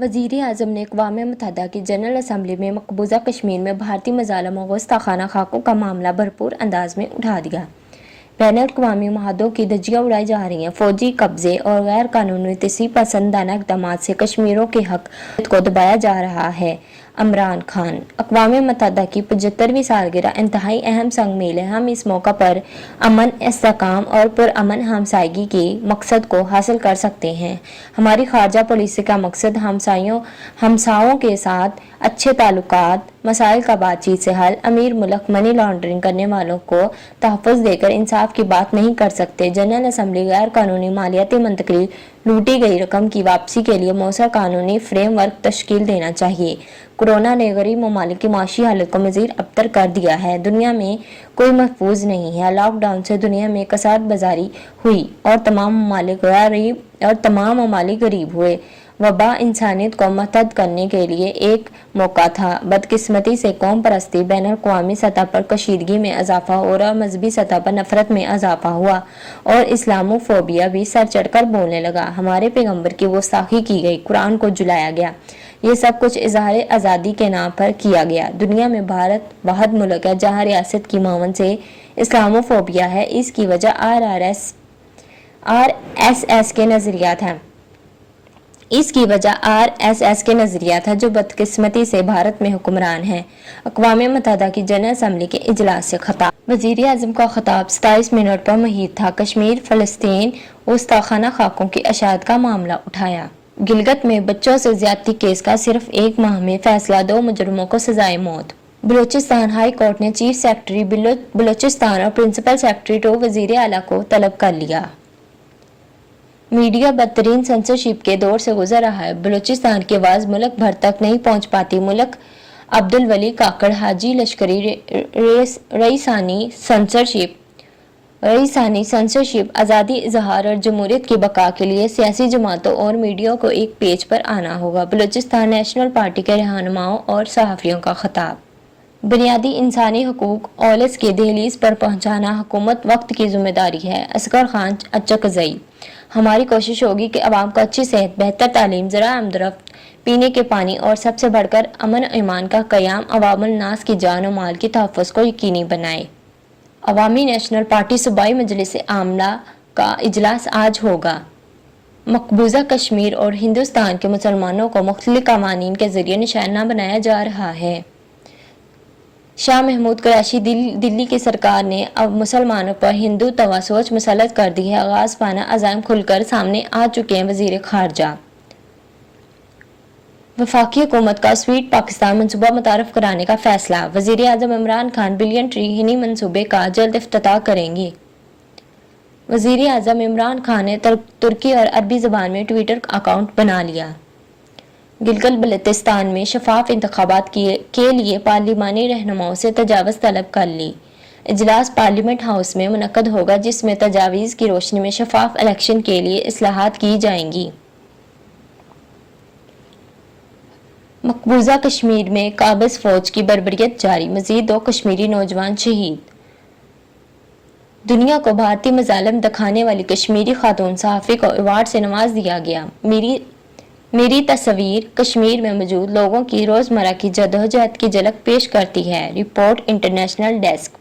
वज़ीर आज़म ने अक़वाम मुत्तहिदा की जनरल असम्बली में मकबूजा कश्मीर में भारतीय मज़ालिम और गुस्ताखाना खाकों का मामला भरपूर अंदाज में उठा दिया। बैनुल-अक़वामी मुआहदों की धज्जियां उड़ाई जा रही हैं। फौजी कब्जे और गैर कानूनी तसीब पसंदाना इक़दामात से कश्मीरियों के हक को दबाया जा रहा है। इमरान खान अक़वाम मुत्तहिदा की 75वीं सालगिरह इंतहाई अहम संग मील है। हम इस मौका पर अमन, इस्तेहकाम और पुरअमन हमसायगी के मकसद को हासिल कर सकते हैं। हमारी खारजा पॉलिसी का मकसद हमसाओं के साथ अच्छे ताल्लुकात, मसाइल का बातचीत से हल, अमीर मुल्क मनी लॉन्ड्रिंग करने वालों को तहफ़्फ़ुज़ देकर इंसाफ की बात नहीं कर सकते। जनरल असम्बली गैर कानूनी मालियाती मुंतकिली, लूटी गई रकम की वापसी के लिए मौसर कानूनी फ्रेमवर्क तश्कील देना चाहिए। कोरोना ने गरीब ममालिक की माशी हालत को मज़ीद अबतर कर दिया है। दुनिया में कोई महफूज नहीं है। लॉकडाउन से दुनिया में कसाद बाजारी हुई और तमाम ममालिक गरीब हुए। वबा इंसानियत को महतद करने के लिए एक मौका था। बदकिस्मती से कौम परस्ती, बैनुल-अक़वामी सतह पर कशीदगी में इजाफा और मजहबी सतह पर नफरत में इजाफा हुआ और इस्लामोफोबिया भी सर चढ़कर बोलने लगा। हमारे पैगम्बर की गुस्ताखी की गई, कुरान को जलाया गया। ये सब कुछ इज़हार आज़ादी के नाम पर किया गया। दुनिया में भारत वाहिद मुल्क है जहाँ रियासत की मावन से इस्लामोफोबिया है। इसकी वजह आरएसएस के नज़रियात हैं। इसकी वजह आरएसएस के नज़रियात है जो बदकिस्मती से भारत में हुक्मरान है। अक़वाम मुत्तहिदा की जनरल असम्बली के इजलास से खिताब। वज़ीर आज़म का खिताब 27 मिनट पर मुहित था। कश्मीर, फ़लस्तीन, गुस्ताखाना खाकों की अशात का मामला उठाया। गिलगित में बच्चों से ज्यादती केस का सिर्फ 1 माह में फैसला, 2 मुजरिमों को सजाए मौत। बलूचिस्तान हाई कोर्ट ने चीफ सेक्रेटरी बलूचिस्तान और प्रिंसिपल सेक्रेटरी तो वज़ीर आला को तलब कर लिया। मीडिया बदतरीन सेंसरशिप के दौर से गुजर रहा है। बलूचिस्तान की आवाज़ मुल्क भर तक नहीं पहुंच पाती। मुल्क अब्दुल वली काकड़, हाजी लश्करी रईसानी सेंसरशिप, आज़ादी इजहार और जमहूरियत की बका के लिए सियासी जमातों और मीडिया को एक पेज पर आना होगा। बलूचिस्तान नेशनल पार्टी के रहनुमाओं और सहाफ़ियों का खिताब। बुनियादी इंसानी हकूक़ औलिस की दहलीज पर पहुँचाना हुकूमत वक्त की जिम्मेदारी है। असगर खान अचकज़ई हमारी कोशिश होगी कि अवाम को अच्छी सेहत, बेहतर तालीम, ज़राए आमदरफ्त, पीने के पानी और सबसे बढ़कर अमन ईमान का क़याम अवामुल नास की जान और माल की तहफ़्फ़ुज़ को यकीनी बनाए। अवामी नेशनल पार्टी सूबाई मजलिस आमला का इजलास आज होगा। मकबूजा कश्मीर और हिंदुस्तान के मुसलमानों को मुख्तलिफ कवानीन के ज़रिए निशाना बनाया जा रहा है। शाह महमूद कुरैशी दिल्ली की सरकार ने अब मुसलमानों पर हिंदू तवा सोच मुसल्लत कर दी है। आगाज़ पाना अज़ाइम खुलकर सामने आ चुके हैं। वज़ीर खारजा वफाकी हुकूमत का स्वीट पाकिस्तान मनसूबा मुतारफ कराने का फैसला। वज़ीर आज़म इमरान खान बिलियन ट्री मनसूबे का जल्द इफ्तिताह करेंगे। वज़ीर आज़म इमरान खान ने तुर्की और अरबी ज़बान में ट्विटर अकाउंट बना लिया। गिलगित बल्तिस्तान में शफाफ इंतखाबात के लिए पार्लिमानी रहनुमाओं से तजावज़ तलब कर ली। इजलास पार्लियामेंट हाउस में मुनक्कद होगा जिसमें तजावीज़ की रोशनी में शफाफ इलेक्शन के लिए इस्लाहात की जाएंगी। मकबूजा कश्मीर में काबिज़ फ़ौज की बर्बरियत जारी, मज़ीद 2 कश्मीरी नौजवान शहीद। दुनिया को भारतीय मज़ालिम दिखाने वाली कश्मीरी खातून सहाफ़ी को अवार्ड से नवाज दिया गया। मेरी तस्वीर कश्मीर में मौजूद लोगों की रोज़मर्रा की जद्दोजहद की झलक पेश करती है। Report international desk.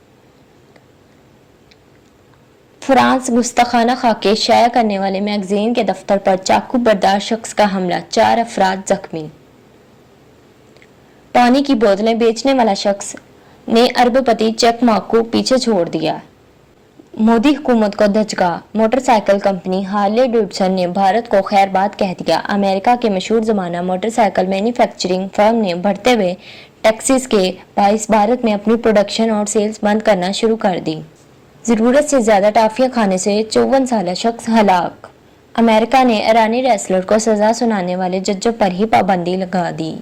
फ्रांस गुस्ताखाना खाके शाया करने वाले मैगजीन के दफ्तर पर चाकू बरदार शख्स का हमला, 4 अफराद जख्मी। पानी की बोतलें बेचने वाला शख्स ने अरबपति चेक मा को पीछे छोड़ दिया। मोदी हुकूमत को धचका, मोटरसाइकिल कंपनी हार्ले डेविडसन ने भारत को खैरबाद कह दिया। अमेरिका के मशहूर ज़माना मोटरसाइकिल मैन्युफैक्चरिंग फर्म ने बढ़ते हुए टैक्सेस के बाइस भारत में अपनी प्रोडक्शन और सेल्स बंद करना शुरू कर दी। ज़रूरत से ज़्यादा टाफियाँ खाने से 54 साला शख्स हलाक। अमेरिका ने ईरानी रेसलर को सज़ा सुनाने वाले जजों पर ही पाबंदी लगा दी।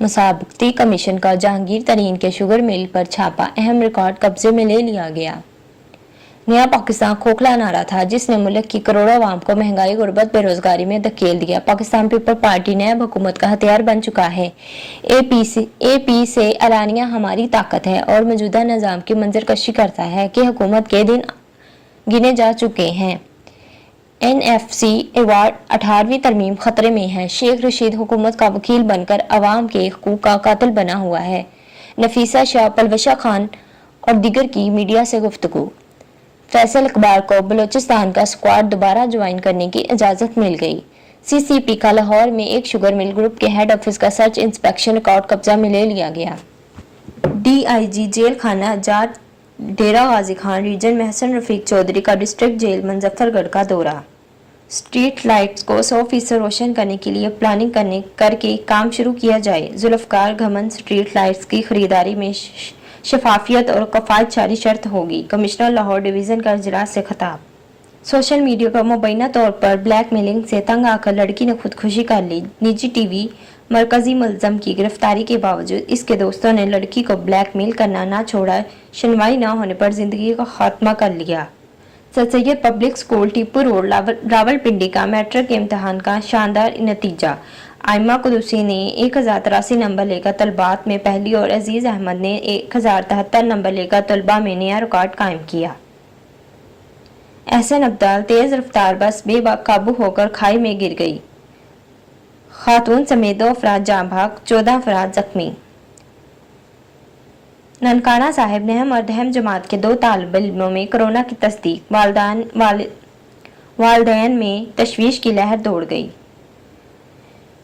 मुसाबकती कमीशन का जहांगीर तरीन के शुगर मिल पर छापा, अहम रिकॉर्ड कब्जे में ले लिया गया। नया पाकिस्तान खोखला नारा था जिसने मुल्क की करोड़ों आवाम को महंगाई, गुर्बत, बेरोजगारी में धकेल दिया। पाकिस्तान पीपल पार्टी नैब हुकूमत का हथियार बन चुका है। एपी से अलानिया हमारी ताकत है और मौजूदा निज़ाम की मंजरकशी करता है कि हुकूमत के दिन गिने जा चुके हैं। NFC ایوارڈ 18ویں ترمیم خطرے میں ہے، شیخ رشید حکومت کا وکیل بن کر عوام کے حقوق کا قاتل بنا ہوا ہے، نفیسہ شاہ پلوشہ خان اور دیگر کی میڈیا سے گفتگو۔ فیصل اقبال کو بلوچستان کا اسکواڈ دوبارہ جوائن کرنے کی اجازت مل گئی۔ CCP کا لاہور میں ایک شوگر مل گروپ کے ہیڈ آفس کا سرچ انسپیکشن ریکارڈ قبضہ میں لے لیا گیا۔ DIG جیل خانہ جات ڈیرہ غازی خان ریجن میں حسن رفیق چودھری کا ڈسٹرکٹ جیل مظفر گڑھ کا دورہ۔ اسٹریٹ لائٹس کو 100% روشن کرنے کے لیے پلاننگ کر کے کام شروع کیا جائے۔ ذوالفقار گھمن اسٹریٹ لائٹس کی خریداری میں شفافیت اور کفایت شاری شرط ہوگی، کمشنر لاہور ڈویژن کا اجلاس سے خطاب۔ سوشل میڈیا پر مبینہ طور پر بلیک میلنگ سے تنگ آ کر لڑکی نے خودکشی کر لی۔ نجی ٹی وی مرکزی ملزم کی گرفتاری کے باوجود اس کے دوستوں نے لڑکی کو بلیک میل کرنا نہ چھوڑا، سنوائی نہ ہونے پر زندگی کا خاتمہ کر لیا۔ Sir Syed public school Tipu road Rawalpindi کا میٹرک کے امتحان کا شاندار نتیجہ۔ آئمہ قدوسی نے 1083 نمبر لے کر طلبات میں پہلی اور عزیز احمد نے 1073 نمبر لے کر طلبہ میں نیا ریکارڈ قائم کیا۔ احسن ابدال تیز رفتار بس بے قابو ہو کر کھائی میں گر گئی، خاتون سمیت 2 افراد جاں بحق، 14 افراد زخمی۔ ننکانہ صاحب نہم اور دہم جماعت کے 2 طالب علموں میں کورونا کی تصدیق، والدین میں تشویش کی لہر دوڑ گئی۔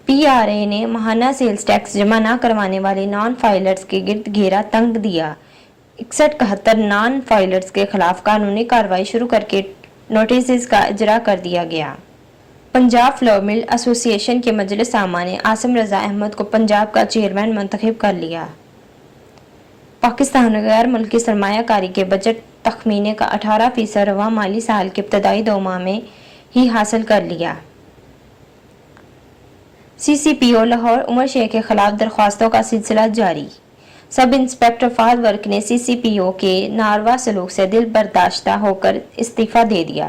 PRA نے ماہانہ سیلز ٹیکس جمع نہ کروانے والے نان فائلرز کے گرد گھیرا تنگ دیا۔ 61-71 نان فائلرز کے خلاف قانونی کارروائی شروع کر کے نوٹسز کا اجرا کر دیا گیا۔ پنجاب فلور مل ایسوسی ایشن کے مجلس عامہ نے عاصم رضا احمد کو پنجاب کا چیئرمین منتخب کر لیا۔ پاکستان نے غیر ملکی سرمایہ کاری کے بجٹ تخمینے کا 18% رواں مالی سال کے ابتدائی 2 ماہ میں ہی حاصل کر لیا۔ CCPO لاہور عمر شیخ کے خلاف درخواستوں کا سلسلہ جاری۔ سب انسپکٹر فہد ورک نے CCPO کے ناروا سلوک سے دل برداشتہ ہو کر استعفیٰ دے دیا۔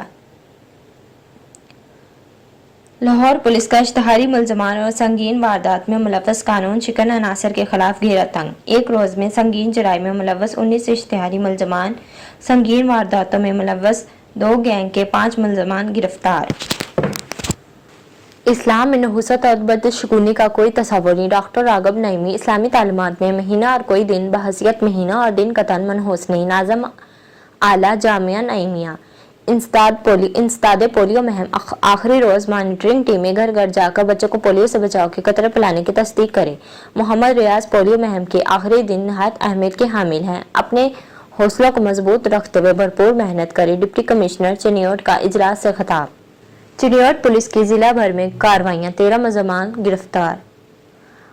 لاہور پولیس کا اشتہاری ملزمان اور سنگین واردات میں ملوث قانون شکن عناصر کے خلاف گھیرا تنگ۔ ایک روز میں سنگین جرائم میں ملوث 19 اشتہاری ملزمان، سنگین وارداتوں میں ملوث 2 گینگ کے 5 ملزمان گرفتار۔ اسلام میں نحوست اور بدشگونی کا کوئی تصور نہیں، ڈاکٹر راغب نعیمی۔ اسلامی تعلیمات میں مہینہ اور کوئی دن بحیثیت مہینہ اور دن قطعاً منحوس نہیں۔ ناظم اعلیٰ جامعہ نعیمیہ۔ انسداد پولیو مہم آخری روز مانیٹرنگ ٹیمیں گھر گھر جا کر بچوں کو پولیو سے بچاؤ کے قطرے پلانے کی تصدیق کریں۔ محمد ریاض پولیو مہم کے آخری دن نہایت اہمیت کے حامل ہیں، اپنے حوصلوں کو مضبوط رکھتے ہوئے بھرپور محنت کریں۔ ڈپٹی کمشنر چنیوٹ کا اجلاس سے خطاب۔ چنیوٹ پولیس کی ضلع بھر میں کارروائیاں، 13 ملزمان گرفتار۔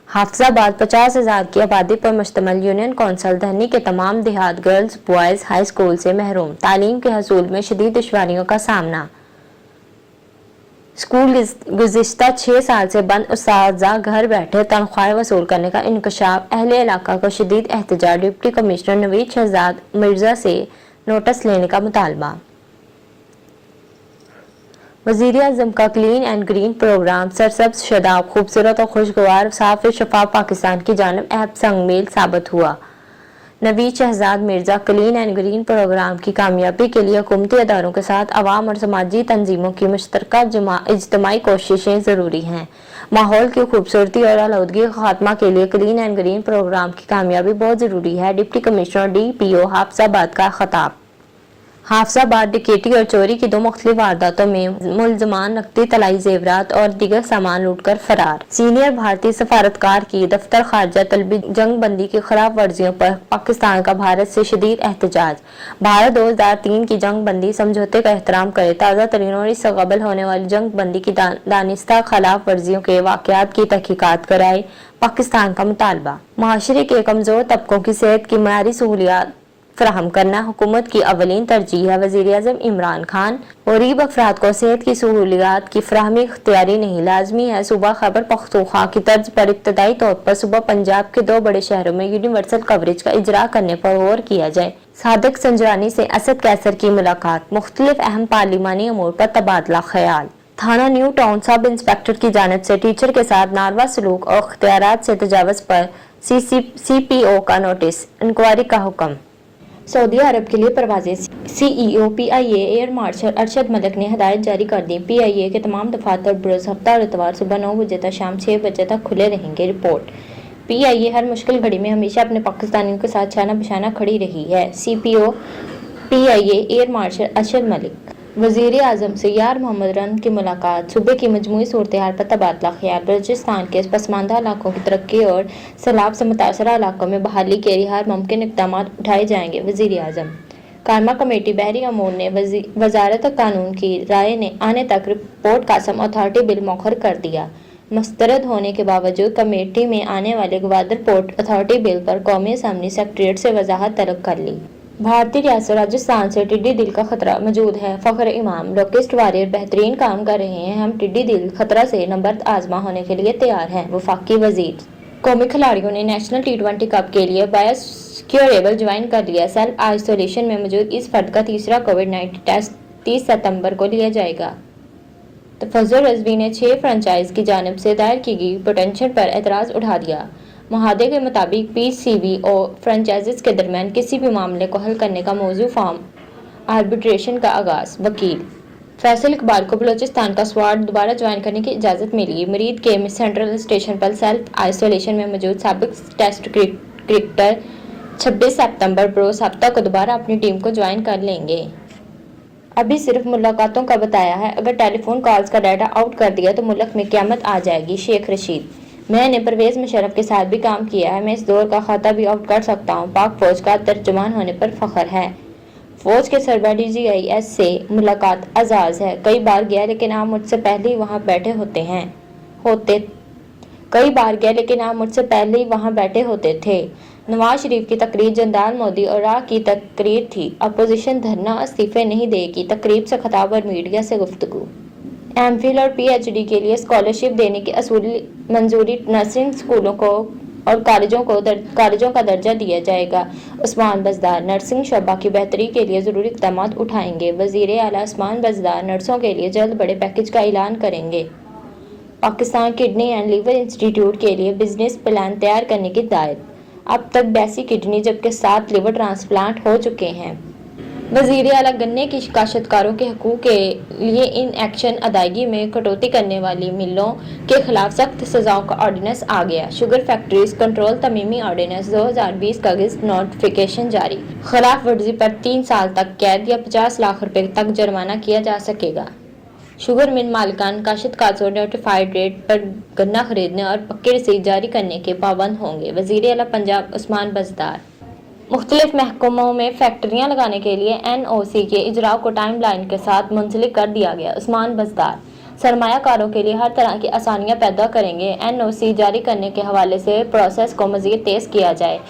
حافظ آباد 50,000 کی آبادی پر مشتمل یونین کونسل دہنی کے تمام دیہات گرلز بوائز ہائی اسکول سے محروم، تعلیم کے حصول میں شدید دشواریوں کا سامنا۔ اسکول گزشتہ 6 سال سے بند، اساتذہ گھر بیٹھے تنخواہیں وصول کرنے کا انکشاف، اہل علاقہ کو شدید احتجاج، ڈپٹی کمشنر نوید شہزاد مرزا سے نوٹس لینے کا مطالبہ۔ وزیر اعظم کا کلین اینڈ گرین پروگرام سرسبز شاداب، خوبصورت اور خوشگوار صاف و شفاف پاکستان کی جانب اہم سنگ میل ثابت ہوا۔ Naveed Shahzad Mirza clean and green programme کی کامیابی کے لیے حکومتی اداروں کے ساتھ عوام اور سماجی تنظیموں کی مشترکہ اجتماعی کوششیں ضروری ہیں۔ ماحول کی خوبصورتی اور آلودگی کے خاتمہ کے لیے کلین اینڈ گرین پروگرام کی کامیابی بہت ضروری ہے، ڈپٹی کمشنر DPO حافظ آباد کا خطاب۔ حافظ آباد ڈکیتی اور چوری کی 2 مختلف وارداتوں میں ملزمان نقدی طلائی زیورات اور دیگر سامان لوٹ کر فرار۔ سینئر بھارتی سفارتکار کی دفتر خارجہ طلبی جنگ بندی کی خلاف ورزیوں پر پاکستان کا بھارت سے شدید احتجاج۔ بھارت 2003 کی جنگ بندی سمجھوتے کا احترام کرے، تازہ ترین اور اس سے قبل ہونے والی جنگ بندی کی دانستہ خلاف ورزیوں کے واقعات کی تحقیقات کرائے، پاکستان کا مطالبہ۔ معاشرے کے کمزور طبقوں کی صحت کی معیاری سہولیات فراہم کرنا حکومت کی اولین ترجیح ہے۔ وزیر اعظم عمران خان۔ غریب افراد کو صحت کی سہولیات کی فراہمی اختیاری نہیں، لازمی ہے۔ صوبہ خیبر پختونخوا کی طرز پر ابتدائی طور پر صوبہ پنجاب کے 2 بڑے شہروں میں یونیورسل کوریج کا اجرا کرنے پر غور کیا جائے۔ صادق سنجرانی سے اسد کیسر کی ملاقات، مختلف اہم پارلیمانی امور پر تبادلہ خیال۔ تھانہ نیو ٹاؤن سب انسپکٹر کی جانب سے ٹیچر کے ساتھ ناروا سلوک اور اختیارات سے تجاوز پر CPO کا نوٹس، انکوائری کا حکم۔ سعودی عرب کے لیے پروازیں CEO PIA air marshal Arshad Malik ने हदायत जारी कर दी। PIA के तमाम दफातर बरोज़ हफ्ता और इतवार सुबह 9 बजे तक शाम 6 बजे तक खुले रहेंगे। रिपोर्ट। PIA हर मुश्किल घड़ी में हमेशा अपने पाकिस्तानियों के साथ शाना बशाना खड़ी रही है। CPO PIA air marshal Arshad Malik. वज़ीर आज़म से यार मोहम्मद रन की मुलाकात। सूबे की मजमूई सूरत हाल पर तबादला ख्याल। बलूचिस्तान के पसमानदा इलाकों की तरक्की और सैलाब से मुतासरा इलाकों में बहाली के लिए हर मुमकिन इक़दाम उठाए जाएंगे। वज़ीर आज़म। कारमा कमेटी बहरी अमूर ने वजारत कानून की राय ने आने तक रिपोर्ट कासम अथॉरिटी बिल मौखर कर दिया। मुस्तरद होने के बावजूद कमेटी में आने वाले ग्वादर पोर्ट अथॉरिटी बिल पर कौमी असम्बली सेक्रेटरीट से वजाहत तलब कर ली। भारतीय रियासत राजस्थान से टिड्डी दिल का खतरा मौजूद है। फखर इमाम। लोकेस्ट वॉरियर बेहतरीन काम कर रहे हैं। हम टिड्डी दिल खतरा से नंबर आजमा होने के लिए तैयार हैं। वफाकी वजीर। कौमी खिलाड़ियों ने नेशनल T20 कप के लिए बायोसिक्योरेबल ज्वाइन कर लिया। सेल्फ आइसोलेशन में मौजूद इस फर्द का तीसरा कोविड-19 टेस्ट 30 सितंबर को लिया जाएगा। तफज्जुल रिजवी ने 6 फ्रेंचाइज की जानिब से दायर की गई पिटीशन पर एतराज़ उठा दिया। मुआहदे के मुताबिक PCB और फ्रेंचाइज के दरमियान किसी भी मामले को हल करने का मौजू फॉर्म आर्बिट्रेशन का आगाज। वकील। फैसल इकबाल को बलूचिस्तान का स्क्वाड दोबारा ज्वाइन करने की इजाज़त मिली। मरीद के सेंट्रल स्टेशन पर सेल्फ आइसोलेशन में मौजूद साबिक टेस्ट क्रिकेटर 26 सितंबर बरोज़ हफ्ता को दोबारा अपनी टीम को ज्वाइन कर लेंगे। अभी सिर्फ मुलाकातों का बताया है। अगर टेलीफोन कॉल्स का डाटा आउट कर दिया तो मुल्क में क़यामत आ जाएगी। शेख रशीद। मैंने परवेज़ मुशर्रफ के साथ भी काम किया है। मैं इस दौर का खाता भी आउट कर सकता हूँ। पाक फौज का तर्जुमान होने पर फख्र है। फौज के सरबराह DGIS से मुलाकात एजाज़ है। कई बार गया लेकिन आप मुझसे पहले ही वहाँ बैठे होते थे। नवाज शरीफ की तकरीर जनरल मोदी और राह की तकरीर थी। अपोजिशन धरना इस्तीफे नहीं देगी। तकरीब से खिताब और मीडिया से गुफ्तगू। MPhil और PhD के लिए स्कॉलरशिप देने की असूली मंजूरी। नर्सिंग स्कूलों को और कॉलेजों का दर्जा दिया जाएगा। उस्मान बज़दार। नर्सिंग शोबा की बेहतरी के लिए ज़रूरी इक़दाम उठाएंगे। वज़ीर आला उस्मान बज़दार नर्सों के लिए जल्द बड़े पैकेज का ऐलान करेंगे। Pakistan kidney and liver institute के लिए बिजनेस प्लान तैयार करने की हिदायत। अब तक 82 किडनी जबकि 7 लिवर ट्रांसप्लांट हो चुके हैं। वज़ीर आला गन्ने की काश्तकारों के हकूक़ के लिए इन एक्शन अदायगी में कटौती करने वाली मिलों के खिलाफ सख्त सज़ाओं का ऑर्डिनेंस आ गया। शुगर फैक्ट्रीज कंट्रोल तमीमी ऑर्डिनेंस 2020 का गेज़ट नोटिफिकेशन जारी। खिलाफ वर्जी पर 3 साल तक कैद या 50 लाख रुपए तक जुर्माना किया जा सकेगा। शुगर मिल मालिकान काश्तकार से नोटिफाइड रेट पर गन्ना खरीदने और पक्की रसीद जारी करने के पाबंद होंगे। वज़ीर आला पंजाब उस्मान बज़दार। मुख्तलिफ महकमों में फैक्ट्रियाँ लगाने के लिए NOC के इजरा को टाइम लाइन के साथ मुंसलिक कर दिया गया। उस्मान बज़दार। सरमायाकारों के लिए हर तरह की आसानियाँ पैदा करेंगे। NOC जारी करने के हवाले से प्रोसेस को मज़ीद तेज़ किया जाए।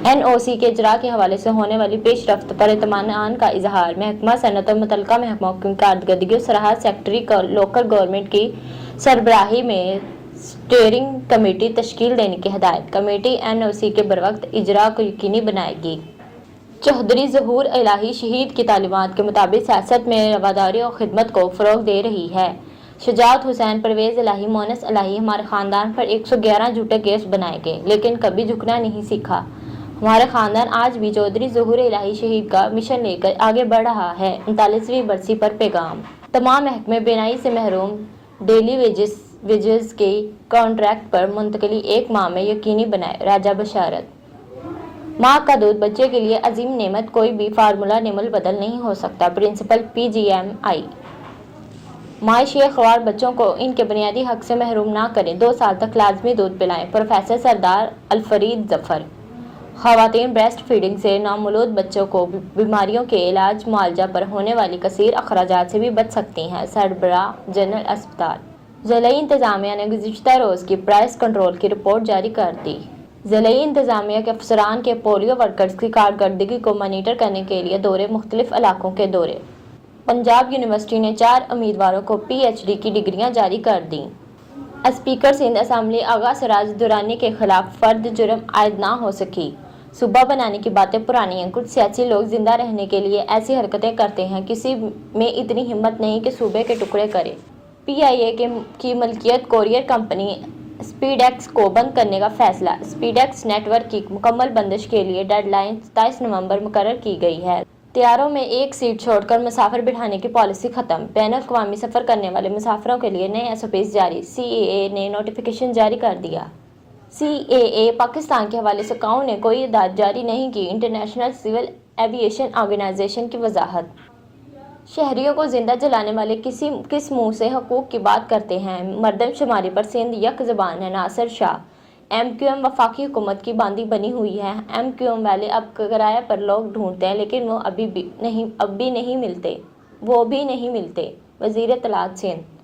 NOC के इजरा के हवाले से होने वाली पेशरफ्त पर इत्मीनान का इजहार। महकमा सनत और मुतल्लिका महकमों की कारकर्दगी और सरहद सेक्रेटरी को लोकल गवर्नमेंट की सरबराही में स्टीयरिंग कमेटी तश्कील देने की हिदायत। कमेटी NOC के बरवक्त इजरा को यकीनी बनाएगी। चौधरी ज़हूर इलाही शहीद की तालीमात के मुताबिक सियासत में रवादारी और खिदमत को फ़रोग़ दे रही है। शुजात हुसैन, परवेज़ इलाही, मोनस इलाही। हमारे ख़ानदान पर 111 झूठे केस बनाए गए लेकिन कभी झुकना नहीं सीखा। हमारा ख़ानदान आज भी चौधरी ज़हूर इलाही शहीद का मिशन लेकर आगे बढ़ रहा है। 39वीं बरसी पर पैगाम। तमाम महकमे बेनाई से महरूम डेली वेजेस के कॉन्ट्रैक्ट पर मुंतकली 1 माह में यकीनी बनाए। राजा बशारत। माँ का दूध बच्चे के लिए अजीम नेमत। कोई भी फार्मूला निमल बदल नहीं हो सकता। Principal PGMI। मायशी अखबार बच्चों को इनके बुनियादी हक से महरूम ना करें। 2 साल तक लाजमी दूध पिलाएं। प्रोफेसर सरदार अलफरीद जफर। ख़वातीन ब्रेस्ट फीडिंग से नौमौलूद बच्चों को बीमारियों के इलाज मुआवजा पर होने वाली कसीर अखराजात से भी बच सकती हैं। सरबराह जनरल अस्पताल। ज़िला इंतज़ामिया ने गुज़िश्ता रोज़ की प्राइस कंट्रोल की रिपोर्ट जारी कर दी। ज़िला इंतज़ामिया के अफसरान के पोलियो वर्कर्स की कारकर्दगी को मॉनिटर करने के लिए दौरे, मुख्तलिफ इलाकों के दौरे। पंजाब यूनिवर्सिटी ने 4 उम्मीदवारों को PhD की डिग्रियां जारी कर दी। स्पीकर सिंध असम्बली आगा सिराज दुरानी के खिलाफ फर्द जुर्म आयद ना हो सकी। सूबा बनाने की बातें पुरानी हैं। कुछ सियासी लोग जिंदा रहने के लिए ऐसी हरकतें करते हैं। किसी में इतनी हिम्मत नहीं कि सूबे के टुकड़े करे। PIA की मलकियत कोरियर कंपनी स्पीडएक्स को बंद करने का फैसला। स्पीडएक्स नेटवर्क की मुकम्मल बंदिश के लिए डेडलाइन 27 नवंबर मुकर्रर की गई है। طیاروں میں ایک سیٹ چھوڑ کر مسافر بٹھانے کی پالیسی ختم، بین الاقوامی سفر کرنے والے مسافروں کے لیے نئے SOPs جاری، CAA نے نوٹیفیکیشن جاری کر دیا۔ CAA پاکستان کے حوالے سے کاؤ نے کوئی اعداد جاری نہیں کی، انٹرنیشنل سول ایویشن آرگنائزیشن کی وضاحت۔ شہریوں کو زندہ جلانے والے کس منہ سے حقوق کی بات کرتے ہیں؟ مردم شماری پر سندھ یک زبان ہے: ناصر شاہ۔ MQM وفاقی حکومت کی باندھی بنی ہوئی ہے۔ MQM والے اب کرایہ پر لوگ ڈھونڈتے ہیں لیکن وہ اب بھی نہیں ملتے۔ وزیر اطلاعات سندھ